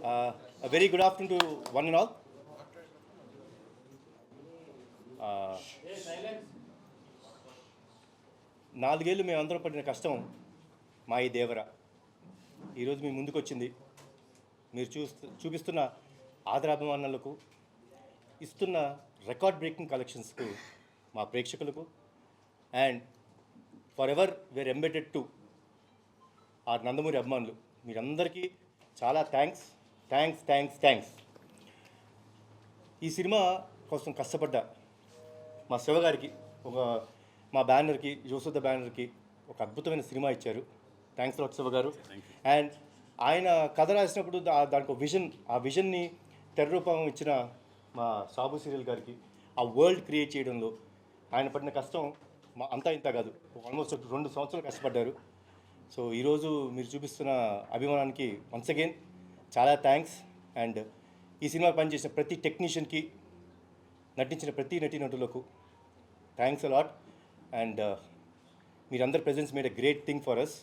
A very good afternoon to one and all. నాలుగేళ్ళు మేమందరం పడిన కష్టం మా ఈ దేవర ఈరోజు మీ ముందుకు వచ్చింది. మీరు చూపిస్తున్న ఆదరాభిమానాలకు, ఇస్తున్న రికార్డ్ బ్రేకింగ్ కలెక్షన్స్కు మా ప్రేక్షకులకు and forever where embedded to ఆ నందమూరి అభిమానులు మీరందరికీ చాలా థ్యాంక్స్. ఈ సినిమా కోసం కష్టపడ్డా మా శివగారికి, మా బ్యానర్కి, జోసుద్ద బ్యానర్కి ఒక అద్భుతమైన సినిమా ఇచ్చారు. థ్యాంక్స్ లాట్ శివ గారు. అండ్ ఆయన కథ రాసినప్పుడు దానికి ఒక ఆ విజన్ని తెర రూపం ఇచ్చిన మా సాబు సీరియల్ గారికి ఆ వరల్డ్ క్రియేట్ చేయడంలో ఆయన పడిన కష్టం అంతా ఇంత కాదు, ఆల్మోస్ట్ 2 సంవత్సరాలు కష్టపడ్డారు. సో ఈరోజు మీరు చూపిస్తున్న అభిమానానికి వన్స్ అగైన్ చాలా థ్యాంక్స్. అండ్ ఈ సినిమా పనిచేసిన ప్రతి టెక్నీషియన్కి, నటించిన ప్రతి నటీనటులకు థ్యాంక్స్ అలాట్. అండ్ మీరందరి presence made a great thing for us.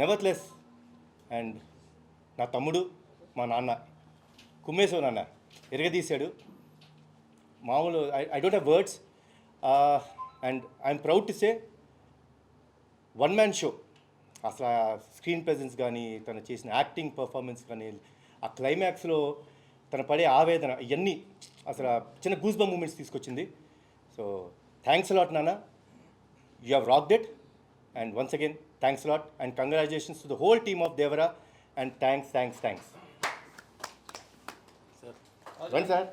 Nevertheless. And నా తమ్ముడు, మా నాన్న కుమ్మేశ్వర నాన్న ఎరగదీశాడు. మామూలు I don't have words. And I'm proud to say one man show. అసలు స్క్రీన్ ప్రెజెన్స్ కానీ, తను చేసిన యాక్టింగ్ పర్ఫార్మెన్స్ కానీ, ఆ క్లైమాక్స్లో తను పడే ఆవేదన, ఇవన్నీ అసలు చిన్న గూస్ బంప్ మూమెంట్స్ తీసుకొచ్చింది. సో థ్యాంక్స్ అలాట్ నాన్న, you have rocked it. And once again thanks a lot and congratulations to the whole team of Devara. And thanks. Sir రండి సార్.